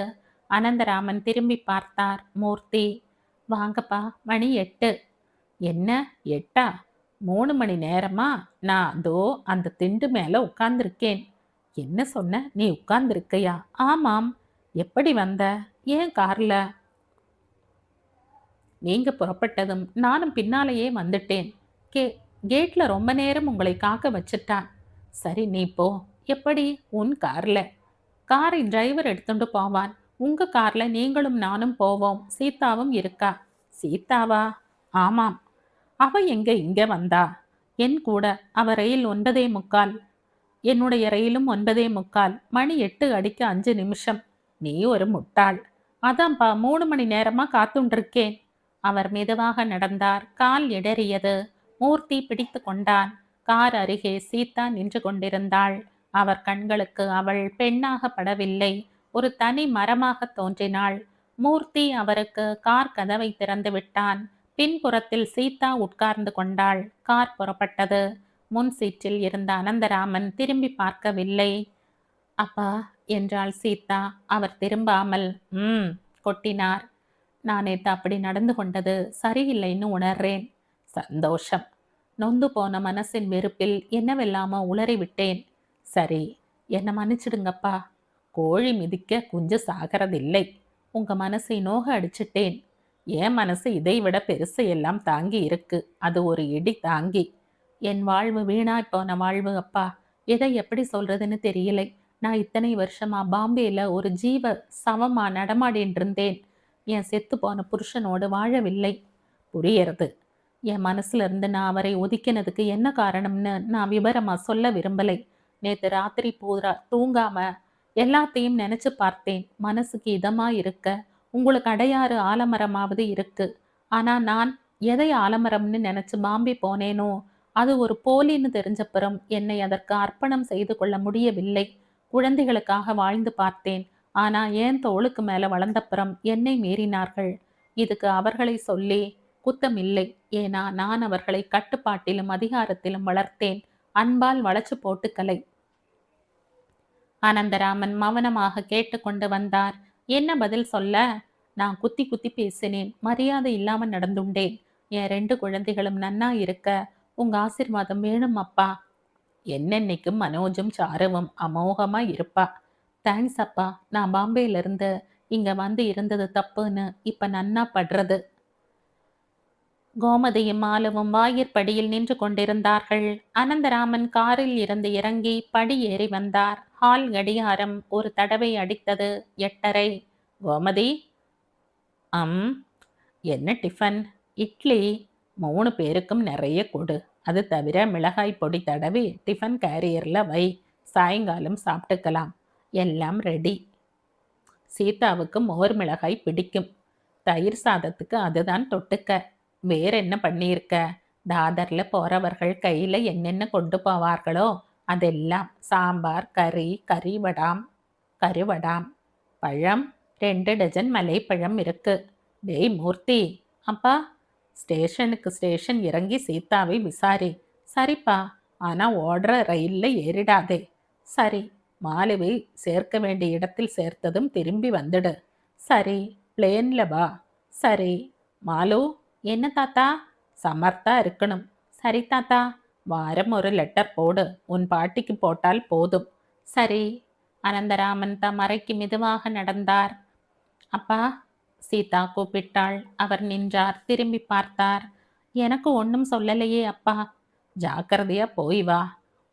அனந்தராமன் திரும்பி பார்த்தார். மூர்த்தி, வாங்கப்பா, மணி 8. என்ன 8ஆ? 3 மணி நேரமா? நான் அதோ அந்த திண்டு மேல உட்கார்ந்திருக்கேன். என்ன சொன்ன? நீ உட்கார்ந்திருக்கையா? ஆமாம். எப்படி வந்த? ஏன் கார்ல? நீங்க புறப்பட்டதும் நானும் பின்னாலேயே வந்துட்டேன். கே கேட்ல ரொம்ப நேரம் உங்களை காக்க வச்சுட்டான். சரி, நீ போ. எப்படி? உன் கார்ல. காரை டிரைவர் எடுத்துட்டு போவான். உங்க கார்ல நீங்களும் நானும் போவோம். சீதாவும் இருக்கா. சீதாவா? ஆமாம். அவ எங்க இங்க வந்தா? என் கூட. அவ ரயில் 9:45. என்னுடைய ரயிலும் 9:45. மணி 8 அடிக்க 5 நிமிஷம். நீ ஒரு முட்டாள். அதான்ப்பா 3 மணி நேரமா காத்துண்டிருக்கேன். அவர் மெதுவாக நடந்தார். கால் இடறியது. மூர்த்தி பிடித்து கொண்டான். கார் அருகே சீதா நின்று கொண்டிருந்தாள். அவர் கண்களுக்கு அவள் பெண்ணாக படவில்லை. ஒரு தனி மரமாக தோன்றினாள். மூர்த்தி அவருக்கு கார் கதவை திறந்து விட்டான். பின்புறத்தில் சீதா உட்கார்ந்து கொண்டாள். கார் புறப்பட்டது. முன் சீற்றில் இருந்த அனந்தராமன் திரும்பி பார்க்கவில்லை. அப்பா, என்றாள் சீதா. அவர் திரும்பாமல் கொட்டினார். நான் நேத்து அப்படி நடந்து கொண்டது சரியில்லைன்னு உணர்றேன். சந்தோஷம். நொந்து போன மனசின் வெறுப்பில் என்னவெல்லாமோ உளறி விட்டேன். சரி, என்னை மன்னிச்சிடுங்கப்பா. கோழி மிதிக்க குஞ்சு சாகிறதில்லை. உங்க மனசை நோக அடிச்சிட்டேன். என் மனசு இதை விட பெருசு எல்லாம் தாங்கி இருக்கு. அது ஒரு இடி தாங்கி. என் வாழ்வு வீணாய் போன வாழ்வு அப்பா. எதை எப்படி சொல்றதுன்னு தெரியலை. நான் இத்தனை வருஷமா பாம்பேல ஒரு ஜீவ சவமா நடமாடின்னு இருந்தேன். என் செத்து போன புருஷனோடு வாழவில்லை. புரியறது. என் மனசுல இருந்து நான் அவரை ஒதுக்கினதுக்கு என்ன காரணம்னு நான் விவரமா சொல்ல விரும்பலை. நேத்து ராத்திரி பூரா தூங்காம எல்லாத்தையும் நினைச்சு பார்த்தேன். மனசுக்கு இதமா இருக்க உங்களுக்கு அடையாறு ஆலமரமாவது இருக்கு. ஆனா நான் எதை ஆலமரம்னு நினைச்சு பாம்பே போனேனோ அது ஒரு போலின்னு தெரிஞ்சப்புறம் என்னை அதற்கு அர்ப்பணம் செய்து கொள்ள முடியவில்லை. குழந்தைகளுக்காக வாழ்ந்து பார்த்தேன். ஆனா என் தோளுக்கு மேல வளர்ந்தப்புறம் என்னை மீறினார்கள். இதுக்கு அவர்களை சொல்லி குத்தம் இல்லை. ஏன்னா நான் அவர்களை கட்டுப்பாட்டிலும் அதிகாரத்திலும் வளர்த்தேன். அன்பால் வளைச்சு போட்டுக்கலை. அனந்தராமன் மௌனமாக கேட்டுக்கொண்டு வந்தார். என்ன பதில் சொல்ல? நான் குத்தி குத்தி பேசினேன். மரியாதை இல்லாம நடந்துண்டேன். என் 2 குழந்தைகளும் நன்னா இருக்க உங்க ஆசீர்வாதம் வேணும் அப்பா. என்னென்னைக்கும் மனோஜும் சாருவும் அமோகமா இருப்பா. தேங்க்ஸ் அப்பா. நான் பாம்பேல இருந்து இங்க வந்து இருந்தது தப்புன்னு இப்ப நன்னா படுறது. கோமதியும் மாலுவும் வாயிற்படியில் நின்று கொண்டிருந்தார்கள். அனந்தராமன் காரில் இருந்து இறங்கி படி ஏறி வந்தார். ஹால் கடிகாரம் ஒரு தடவை அடித்தது. 8:30. கோமதி. என்ன டிஃபன்? இட்லி. 3 பேருக்கும் நிறைய கொடு. அது தவிர மிளகாய் பொடி தடவி டிஃபன் கேரியர்ல வை. சாயங்காலம் சாப்பிட்டுக்கலாம். எல்லாம் ரெடி. சீதாவுக்கு மோர் மிளகாய் பிடிக்கும். தயிர் சாதத்துக்கு அதுதான் தொட்டுக்க. வேற என்ன பண்ணியிருக்க? தாதர்ல போறவர்கள் கையில என்னென்ன கொண்டு போவார்களோ அதெல்லாம். சாம்பார், கறி, கருவடாம், பழம் 2 டஜன் மலைப்பழம் இருக்கு. டேய் மூர்த்தி. அப்பா. ஸ்டேஷன் இறங்கி சீதாவை விசாரி. சரிப்பா. ஆனா ஓடுற ரயில்ல ஏறிடாதே. சரி. மாலுவை சேர்க்க வேண்டிய இடத்தில் சேர்த்ததும் திரும்பி வந்துடு. சரி. பிளேன்ல வா. சரி. மாலு. என்ன தாத்தா? சமர்த்தா இருக்கணும். சரி தாத்தா. வாரம் ஒரு லெட்டர் போடு. உன் பாட்டிக்கு போட்டால் போதும். சரி. அனந்தராமன் தம் அறைக்கு மெதுவாக நடந்தார். அப்பா. சீதா கூப்பிட்டாள். அவர் நின்றார். திரும்பி பார்த்தார். எனக்கு ஒன்றும் சொல்லலையே அப்பா. ஜாக்கிரதையா போய் வா.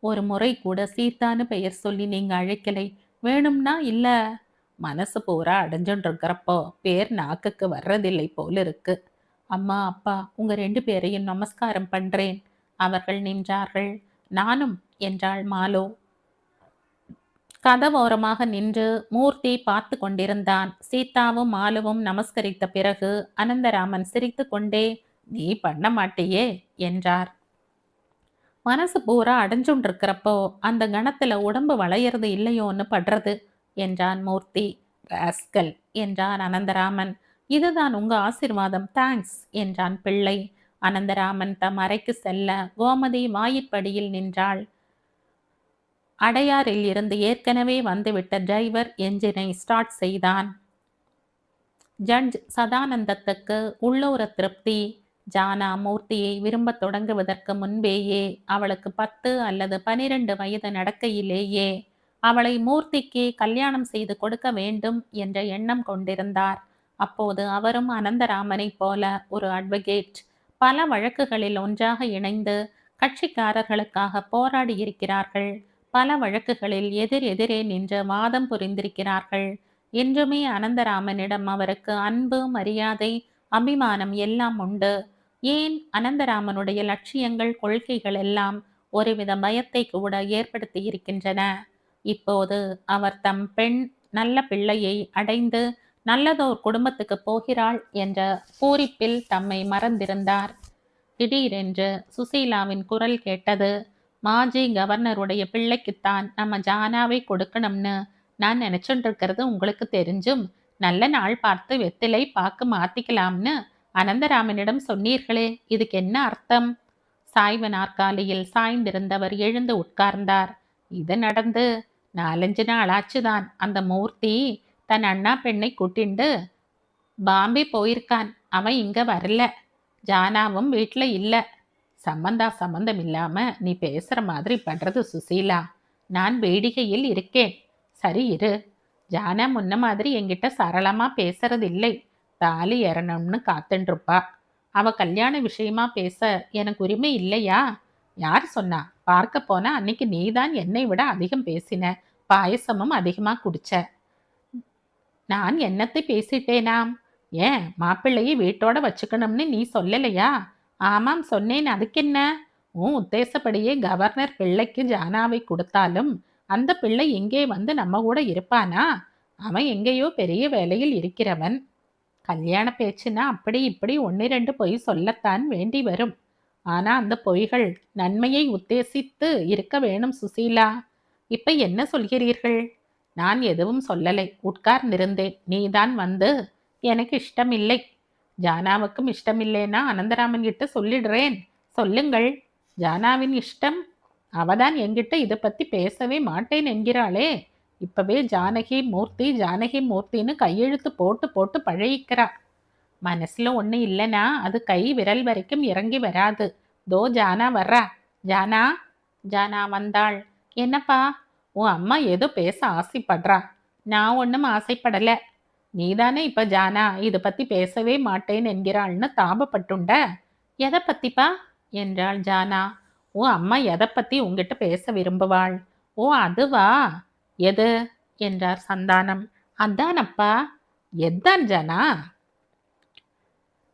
ஒரு முறை கூட சீதான்னு பெயர் சொல்லி நீங்க அழைக்கலை. வேணும்னா இல்ல. மனசு பூரா அடைஞ்சுட்டு இருக்கிறப்போ பேர் நாக்குக்கு வர்றதில்லை போல இருக்கு. அம்மா அப்பா உங்க 2 பேரையும் நமஸ்காரம் பண்றேன். அவர்கள் நின்றார்கள். நானும், என்றாள் மாலு. கதவோரமாக நின்று மூர்த்தி பார்த்து கொண்டிருந்தான். சீதாவும் மாலுவும் நமஸ்கரித்த பிறகு அனந்தராமன் சிரித்து கொண்டே, நீ பண்ண மாட்டியே என்றார். மனசு பூரா அடைஞ்சுண்டிருக்கிறப்போ அந்த கணத்துல உடம்பு வளையறது இல்லையோன்னு படுறது என்றான் மூர்த்தி. ராஸ்கல் என்றான் அனந்தராமன். இதுதான் உங்க ஆசீர்வாதம். தேங்க்ஸ் என்றான் பிள்ளை. அனந்தராமன் தம் அறைக்கு செல்ல கோமதி வாயிற்படியில் நின்றாள். அடையாறில் இருந்து ஏற்கனவே வந்துவிட்ட டிரைவர் என்ஜினை ஸ்டார்ட் செய்தான். ஜட்ஜ் சதானந்தத்துக்கு உள்ளூர திருப்தி. ஜானா மூர்த்தியை விரும்பத் தொடங்குவதற்கு முன்பேயே, அவளுக்கு 10 அல்லது 12 வயது நடக்கையிலேயே அவளை மூர்த்திக்கு கல்யாணம் செய்து கொடுக்க வேண்டும் என்ற எண்ணம் கொண்டிருந்தார். அப்போது அவரும் அனந்தராமனைப் போல ஒரு அட்வொகேட். பல வழக்குகளில் ஒன்றாக இணைந்து கட்சிக்காரர்களுக்காக போராடி இருக்கிறார்கள். பல வழக்குகளில் எதிரே நின்று வாதம் புரிந்திருக்கிறார்கள். என்றுமே அனந்தராமனிடம் அவருக்கு அன்பு, மரியாதை, அபிமானம் எல்லாம் உண்டு. ஏன், அனந்தராமனுடைய லட்சியங்கள், கொள்கைகள் எல்லாம் ஒருவித பயத்தை கூட ஏற்படுத்தி இருக்கின்றன. இப்போது அவர் தம் பெண் நல்ல பிள்ளையை அடைந்து நல்லதோர் குடும்பத்துக்கு போகிறாள் என்ற பூரிப்பில் தம்மை மறந்திருந்தார். திடீரென்று சுசீலாவின் குரல் கேட்டது. மாஜி கவர்னருடைய பிள்ளைக்குத்தான் நம்ம ஜானாவை கொடுக்கணும்னு நான் நினைச்சுட்டு இருக்கிறது உங்களுக்கு தெரிஞ்சும் நல்ல நாள் பார்த்து வெத்திலை பாக்கு மாத்திக்கலாம்னு அனந்தராமனிடம் சொன்னீர்களே, இதுக்கு என்ன அர்த்தம்? சாய்வு நாற்காலியில் சாய்ந்திருந்தவர் எழுந்து உட்கார்ந்தார். இது நடந்து 4-5 நாள் ஆச்சுதான். அந்த மூர்த்தி தன் அண்ணா பெண்ணை கூட்டிண்டு பாம்பே போயிருக்கான். அவன் இங்க வரல. ஜானாவும் வீட்டில் இல்லை. சம்பந்தம் இல்லாம நீ பேசுற மாதிரி பண்றது சுசீலா. நான் வேடிக்கையில் இருக்கேன். சரி இரு. ஜானா முன்ன மாதிரி என்கிட்ட சரளமா பேசுறது இல்லை. தாலி ஏறணும்னு காத்துருப்பா. அவ கல்யாண விஷயமா பேச எனக்கு உரிமை இல்லையா? யார் சொன்னா? பார்க்க போனா அன்னைக்கு நீதான் என்னை விட அதிகம் பேசின. பாயசமும் அதிகமா குடிச்ச. நான் என்னத்தை பேசிட்டேனாம்? ஏன், மாப்பிள்ளையை வீட்டோட வச்சுக்கணும்னு நீ சொல்லலையா? ஆமாம் சொன்னேன். அதுக்கென்ன? உன் உத்தேசப்படியே கவர்னர் பிள்ளைக்கு ஜானாவை கொடுத்தாலும் அந்த பிள்ளை எங்கே வந்து நம்ம கூட இருப்பானா? அவன் எங்கேயோ பெரிய வேலையில் இருக்கிறவன். கல்யாண பேச்சுன்னா அப்படி இப்படி 1-2 பொய் சொல்லத்தான் வேண்டி வரும். ஆனா அந்த பொய்கள் நன்மையை உத்தேசித்து இருக்க வேணும் சுசீலா. இப்ப என்ன சொல்கிறீர்கள்? நான் எதுவும் சொல்லலை. உட்கார்ந்திருந்தேன். நீதான் வந்து எனக்கு இஷ்டமில்லை, ஜானாவுக்கும் இஷ்டமில்லைன்னா அனந்தராமன் கிட்ட சொல்லிடுறேன். சொல்லுங்கள். ஜானாவின் இஷ்டம்? அவதான் என்கிட்ட இதை பத்தி பேசவே மாட்டேன் என்கிறாளே. இப்பவே ஜானகி மூர்த்தின்னு கையெழுத்து போட்டு போட்டு பழகிக்கிறா. மனசுல ஒண்ணு இல்லைனா அது கை விரல் வரைக்கும் இறங்கி வராது. தோ ஜானா வர்றா. ஜானா. ஜானா வந்தாள். என்னப்பா? உன் அம்மா ஏதோ பேச ஆசைப்படுறா. நான் ஒன்றும் ஆசைப்படல. நீதானே இப்ப ஜானா இதை பத்தி பேசவே மாட்டேன் என்கிறாள்னு தாபப்பட்டுண்ட. எதை பத்திப்பா என்றாள் ஜானா. உன் அம்மா எதை பத்தி உங்ககிட்ட பேச விரும்புவாள்? ஓ அதுவா? எது என்றார் சந்தானம். அதானப்பா. எத்தான் ஜானா?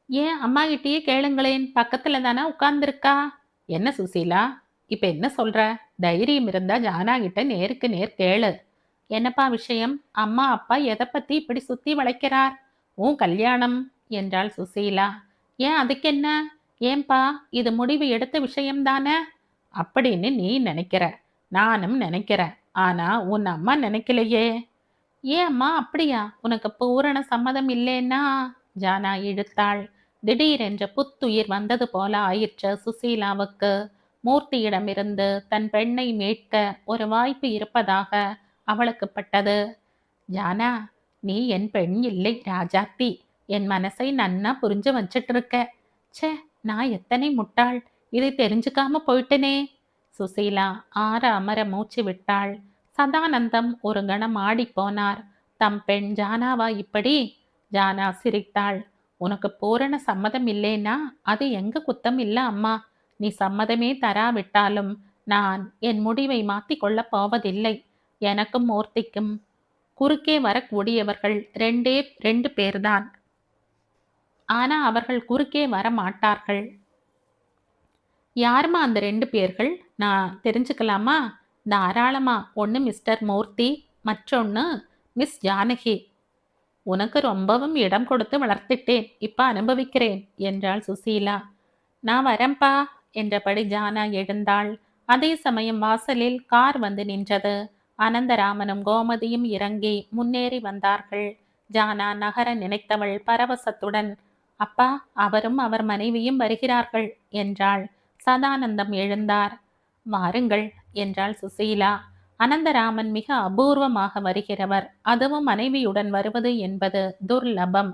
ஏன் அம்மா கிட்டேயே கேளுங்களேன், பக்கத்துல தானே உட்கார்ந்துருக்கா. என்ன சுசீலா, இப்ப என்ன சொல்ற? தைரியம் இருந்தா ஜானா கிட்ட நேருக்கு நேர் கேளு. என்னப்பா விஷயம்? அம்மா அப்பா எதை பத்தி இப்படி சுத்தி வளைக்கிறார்? உன் கல்யாணம் என்றாள் சுசீலா. ஏன், அதுக்கு என்ன? ஏன்பா, இது முடிவு எடுத்த விஷயம்தானே அப்படின்னு நீ நினைக்கிற, நானும் நினைக்கிறேன். ஆனா உன் அம்மா நினைக்கலையே. ஏன் அம்மா? அப்படியா? உனக்கு பூரண சம்மதம் இல்லைன்னா? ஜானா இழுத்தாள். திடீரென்று புத்துயிர் வந்தது போல ஆயிற்று சுசீலாவுக்கு. மூர்த்தியிடமிருந்து தன் பெண்ணை மீட்க ஒரு வாய்ப்பு இருப்பதாக அவளுக்கு பட்டது. ஜானா, நீ என் பெண் இல்லை ராஜாத்தி. என் மனசை நன்னா புரிஞ்சு வச்சிட்டு இருக்க. ச்சே, நான் எத்தனை முட்டாள். இதை தெரிஞ்சுக்காம போயிட்டனே. சுசீலா ஆற அமர மூச்சு விட்டாள். சதானந்தம் ஒரு கணம் ஆடிப்போனார். தம் பெண் ஜானாவா இப்படி? ஜானா சிரித்தாள். உனக்கு பூரண சம்மதம் இல்லைன்னா அது எங்க குத்தம் இல்ல அம்மா. நீ சம்மதமே தராவிட்டாலும் நான் என் முடிவை மாற்றிக் கொள்ளப் போவதில்லை. எனக்கும் மூர்த்திக்கும் குறுக்கே வரக்கூடியவர்கள் 2 பேர்தான். ஆனா அவர்கள் குறுக்கே வர மாட்டார்கள். யாருமா அந்த 2 பேர்கள்? நான் தெரிஞ்சுக்கலாமா? தாராளமா. ஒன்று மிஸ்டர் மூர்த்தி, மற்றொன்று மிஸ் ஜானகி. உனக்கு ரொம்பவும் இடம் கொடுத்து வளர்த்திட்டேன், இப்ப அனுபவிக்கிறேன் என்றாள் சுசீலா. நான் வரம்பா என்றபடி ஜானா எழுந்தாள். அதே சமயம் வாசலில் கார் வந்து நின்றது. அனந்தராமனும் கோமதியும் இறங்கி முன்னேறி வந்தார்கள். ஜானா நகர நினைத்தவள் பரவசத்துடன், அப்பா, அவரும் அவர் மனைவியும் வருகிறார்கள் என்றாள். சதானந்தம் எழுந்தார். வாருங்கள் என்றாள் சுசீலா. அனந்தராமன் மிக அபூர்வமாக வருகிறவர். அதுவும் மனைவியுடன் வருவது என்பது துர்லபம்.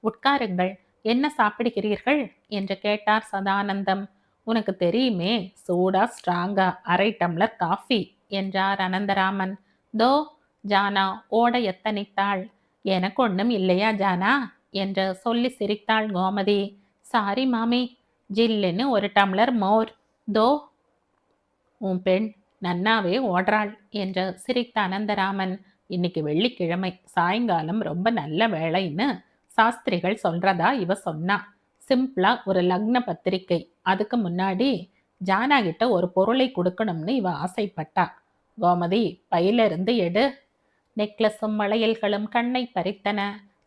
உட்காருங்கள். என்ன சாப்பிடுகிறீர்கள் என்று கேட்டார் சதானந்தம். உனக்கு தெரியுமே, சூடா ஸ்ட்ராங்கா 1/2 டம்ளர் காஃபி என்றார் அனந்தராமன். தோ. ஜானா ஓட எத்தனித்தாள். எனக்கு ஒண்ணும் இல்லையா ஜானா என்று சொல்லி சிரித்தாள் கோமதி. சாரி மாமி. ஜில்லுன்னு 1 டம்ளர் மோர். தோ. உன் பெண் நன்னாவே ஓடுறாள் என்று சிரித்த அனந்தராமன். இன்னைக்கு வெள்ளிக்கிழமை, சாயங்காலம் ரொம்ப நல்ல வேளைன்னு சாஸ்திரிகள் சொல்றதா இவ சொன்னா. சிம்பிளா ஒரு லக்ன பத்திரிக்கை. அதுக்கு முன்னாடி ஜானா கிட்ட ஒரு பொருளை கொடுக்கணும்னு இவ ஆசைப்பட்டா. கோமதி, பையில இருந்து எடு. நெக்லஸும் வளையல்களும் கண்ணை பறித்தன.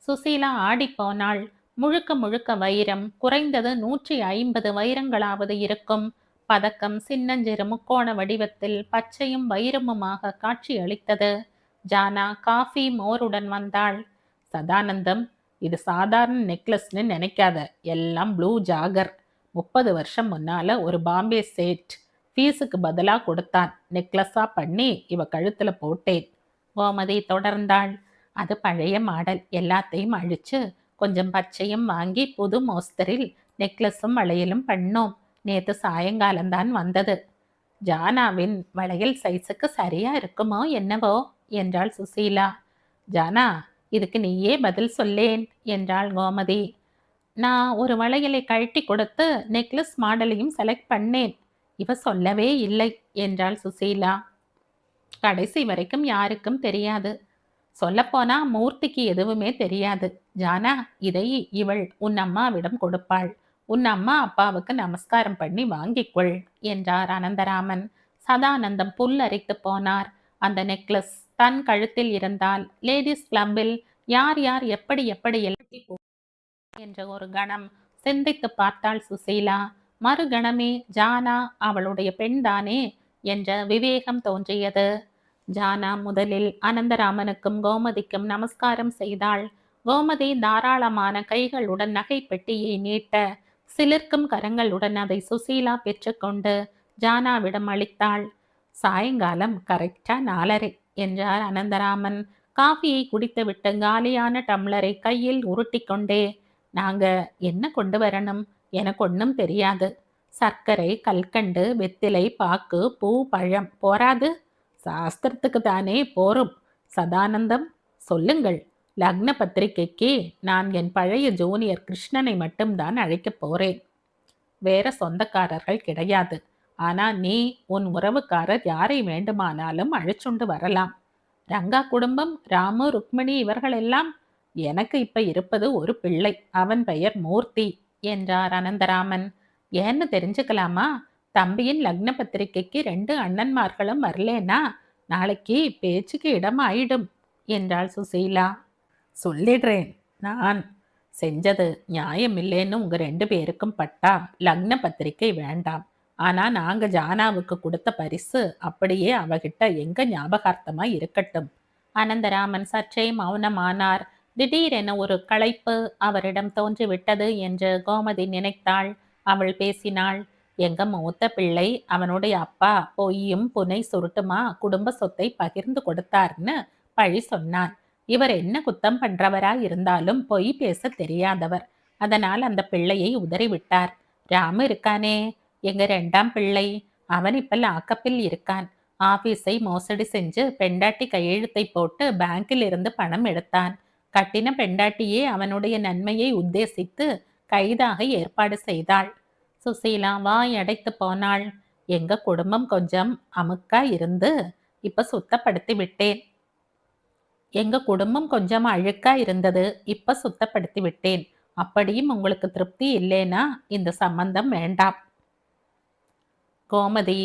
சுசீலா ஆடிப்போனாள். முழுக்க முழுக்க வைரம். குறைந்தது 150 வைரங்களாவது இருக்கும். பதக்கம் சின்னஞ்சிறு முக்கோண வடிவத்தில் பச்சையும் வைரமுமாக காட்சியளித்தது. ஜானா காஃபி மோருடன் வந்தாள். சதானந்தம், இது சாதாரண நெக்லஸ்ன்னு நினைக்காத. எல்லாம் ப்ளூ ஜாகர். 30 வருஷம் முன்னால ஒரு பாம்பே சேட் ஃபீஸுக்கு பதிலாக கொடுத்தான். நெக்லஸா பண்ணி இவ கழுத்துல போட்டேன். கோமதி தொடர்ந்தாள். அது பழைய மாடல். எல்லாத்தையும் அழிச்சு கொஞ்சம் பச்சையும் வாங்கி புது மோஸ்தரில் நெக்லஸும் வளையலும் பண்ணோம். நேத்து சாயங்காலம்தான் வந்தது. ஜானாவின் வளையல் சைஸுக்கு சரியா இருக்குமோ என்னவோ என்றாள் சுசீலா. ஜானா, இதுக்கு நீயே பதில் சொல்லேன் என்றாள் கோமதி. நான் ஒரு வளையலை கழட்டி கொடுத்து நெக்லஸ் மாடலையும் செலக்ட் பண்ணேன். இவ சொல்லவே இல்லை என்றாள் சுசீலா. கடைசி வரைக்கும் யாருக்கும் தெரியாது. சொல்லப்போனா மூர்த்திக்கு எதுவுமே தெரியாது. ஜானா, இதை இவள் உன் அம்மாவிடம் கொடுப்பாள். உன் அம்மா அப்பாவுக்கு நமஸ்காரம் பண்ணி வாங்கிக்கொள் என்றார் அனந்தராமன். சதானந்தம் புல்லரித்து போனார். அந்த நெக்லஸ் தன் கழுத்தில் இருந்தால் லேடிஸ் கிளப்பில் யார் யார் எப்படி எப்படி என்ற ஒரு கணம் சிந்தித்து பார்த்தாள் சுசீலா. மறுகணமே ஜானா அவளுடைய பெண்தானே என்ற விவேகம் தோன்றியது. ஜானா முதலில் அனந்தராமனுக்கும் கோமதிக்கும் நமஸ்காரம் செய்தாள். கோமதி தாராளமான கைகளுடன் நகை பெட்டியை நீட்ட, சிலிர்க்கும் கரங்களுடன் அதை சுசீலா பெற்றுக்கொண்டு ஜானாவிடம் அளித்தாள். சாயங்காலம் கரெக்டா 4:30 என்றார் அனந்தராமன். காஃபியை குடித்துவிட்டு காலியான டம்ளரை கையில் உருட்டி கொண்டே, நாங்க என்ன கொண்டு வரணும்? எனக்கு ஒன்றும் தெரியாது. சர்க்கரை, கல்கண்டு, வெத்திலை, பாக்கு, பூ, பழம் போராது? சாஸ்திரத்துக்கு தானே போரும். சதானந்தம், சொல்லுங்கள். லக்ன பத்திரிகைக்கு நான் என் பழைய ஜூனியர் கிருஷ்ணனை மட்டும்தான் அழைக்கப் போறேன். வேற சொந்தக்காரர்கள் கிடையாது. ஆனா நீ உன் உறவுக்காரர் யாரை வேண்டுமானாலும் அழைச்சுண்டு வரலாம். ரங்கா குடும்பம், ராமு, ருக்மிணி இவர்களெல்லாம். எனக்கு இப்ப இருப்பது ஒரு பிள்ளை. அவன் பெயர் மூர்த்தி என்றார் அனந்தராமன். ஏன்னு தெரிஞ்சுக்கலாமா? தம்பியின் லக்ன பத்திரிகைக்கு 2 அண்ணன்மார்களும் வரலேனா நாளைக்கு பேச்சுக்கு இடம் ஆயிடும் என்றாள் சுசீலா. சொல்லிடுறேன். நான் செஞ்சது நியாயம் இல்லைன்னு உங்க 2 பேருக்கும் பட்டா லக்ன பத்திரிகை வேண்டாம். ஆனா நாங்க ஜானாவுக்கு கொடுத்த பரிசு அப்படியே அவகிட்ட எங்க ஞாபகார்த்தமா இருக்கட்டும். அனந்தராமன் சற்றே மௌனமானார். திடீரென ஒரு களைப்பு அவரிடம் தோன்றிவிட்டது என்று கோமதி நினைத்தாள். அவள் பேசினாள். எங்க மூத்த பிள்ளை அவனுடைய அப்பா பொய்யும் புனை சுருட்டுமா குடும்ப சொத்தை பகிர்ந்து கொடுத்தார்னு பழி சொன்னான். இவர் என்ன குத்தம் பண்றவரா இருந்தாலும் பொய் பேச தெரியாதவர். அதனால் அந்த பிள்ளையை உதறிவிட்டார். ராமு இருக்கானே, எங்க 2ஆம் பிள்ளை, அவன் இப்ப லாக்கப்பில் இருக்கான். ஆபீஸை மோசடி செஞ்சு பெண்டாட்டி கையெழுத்தை போட்டு பேங்கில் இருந்து பணம் எடுத்தான். கட்டின பெண்டாட்டியே அவனுடைய நன்மையை உத்தேசித்து கைதாக ஏற்பாடு செய்தாள். சுசீலா வாய் அடைத்து போனாள். எங்க குடும்பம் கொஞ்சம் அமுக்கா இருந்து இப்ப சுத்தப்படுத்தி விட்டேன். எங்க குடும்பம் கொஞ்சம் அழுக்கா இருந்தது, இப்ப சுத்தப்படுத்தி விட்டேன். அப்படியும் உங்களுக்கு திருப்தி இல்லைனா இந்த சம்பந்தம் வேண்டாம். கோமதி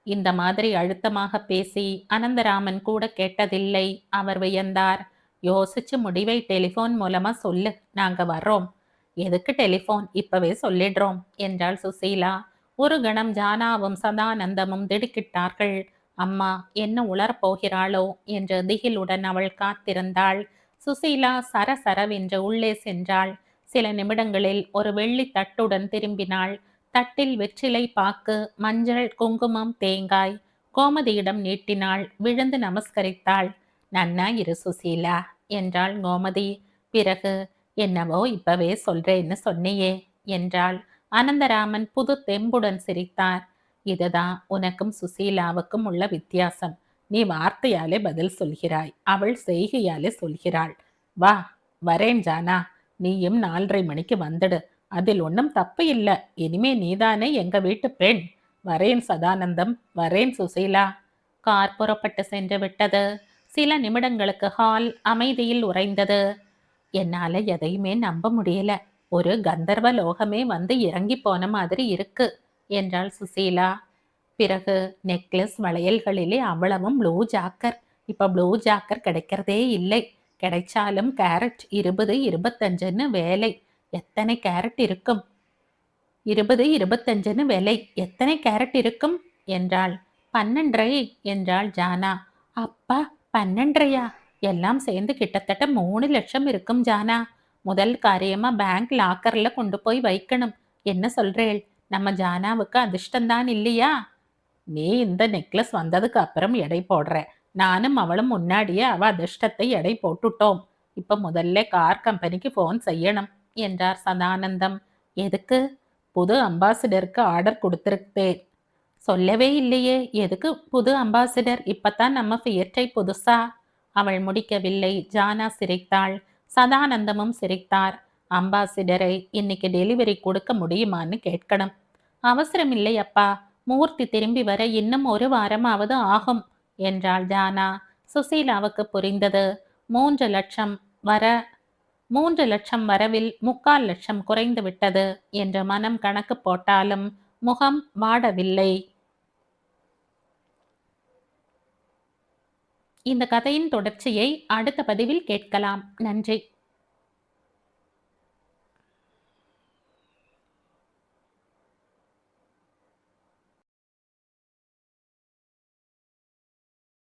இந்த மாதிரி அழுத்தமாக பேசி அனந்தராமன் கூட கேட்டதில்லை. அவர் வியந்தார். யோசிச்சு முடிவை டெலிஃபோன் மூலமா சொல்லு, நாங்க வர்றோம். எதுக்கு டெலிஃபோன்? இப்பவே சொல்லிடுறோம் என்றாள் சுசீலா. ஒரு கணம் ஜானாவும் சதானந்தமும் திடுக்கிட்டார்கள். அம்மா என்ன உளரப் போகிறாளோ என்று திகிலுடன் அவள் காத்திருந்தாள். சுசீலா சரசரவென்று உள்ளே சென்றாள். சில நிமிடங்களில் ஒரு வெள்ளி தட்டுடன் திரும்பினாள். தட்டில் வெற்றிலை பாக்கு, மஞ்சள், குங்குமம், தேங்காய். கோமதியிடம் நீட்டினாள். விழுந்து நமஸ்கரித்தாள். நன்னா இரு சுசீலா என்றாள் கோமதி. பிறகு, என்னவோ இப்பவே சொல்றேன்னு சொன்னியே என்றாள். அனந்தராமன் புது தெம்புடன் சிரித்தார். இதுதான் உனக்கும் சுசீலாவுக்கும் உள்ள வித்தியாசம். நீ வார்த்தையாலே பதில் சொல்கிறாய், அவள் செய்கையாலே சொல்கிறாள். வா, வரேன் ஜானா. நீயும் 4:30 மணிக்கு வந்துடு. அதில் ஒன்றும் தப்பு இல்ல. இனிமே நீதானே எங்க வீட்டு பெண். வரேன் சதானந்தம், வரேன் சுசீலா. கார் புறப்பட்டு சென்று விட்டது. சில நிமிடங்களுக்கு ஹால் அமைதியில் உறைந்தது. என்னால எதையுமே நம்ப முடியல. ஒரு கந்தர்வ லோகமே வந்து இறங்கி போன மாதிரி இருக்கு என்றாள் சுசீலா. பிறகு நெக்லஸ் வளையல்களிலே அவ்வளவும் ப்ளூ ஜாக்கர். இப்ப ப்ளூ ஜாக்கர் கிடைக்கிறதே இல்லை. கிடைச்சாலும் கேரட் 20, 25ன்னு வேலை. எத்தனை கேரட் இருக்கும்? 20, 25ன்னு விலை. எத்தனை கேரட் இருக்கும் என்றாள். 12.5 என்றாள் ஜானா. அப்பா, 12.5யா? எல்லாம் சேர்ந்து கிட்டத்தட்ட 3 லட்சம் இருக்கும் ஜானா. முதல் காரியமா பேங்க் லாக்கர்ல கொண்டு போய் வைக்கணும். என்ன சொல்றேள்? நம்ம ஜானாவுக்கு அதிர்ஷ்டம்தான் இல்லையா? நீ இந்த நெக்லஸ் வந்ததுக்கு அப்புறம் எடை போடுற. நானும் அவளும் முன்னாடியே அவ அதிர்ஷ்டத்தை எடை போட்டுட்டோம். இப்ப முதல்ல கார் கம்பெனிக்கு போன் செய்யணும் என்றார் சதானந்தம். எதுக்கு? புது அம்பாசிடருக்கு ஆர்டர் கொடுத்திருக்கேன். சொல்லவே இல்லையே. எதுக்கு புது அம்பாசிடர்? இப்பத்தான் நம்ம ஃபியட்டை புதுசா. அவள் முடிக்கவில்லை. ஜானா சிரித்தாள். சதானந்தமும் சிரித்தார். அம்பாசிடரை இன்னைக்கு டெலிவரி கொடுக்க முடியுமான்னு கேட்கணும். அவசரம் இல்லை அப்பா. மூர்த்தி திரும்பி வர இன்னும் 1 வாரமாவது ஆகும் என்றாள் ஜானா. சுசீலாவுக்கு புரிந்தது. 3 லட்சம் வர 3 லட்சம் வரவில் 3/4 லட்சம் குறைந்து விட்டது என்று மனம் கணக்கு போட்டாலும் முகம் வாடவில்லை. இந்த கதையின் தொடர்ச்சியை அடுத்த பதிவில் கேட்கலாம். நன்றி.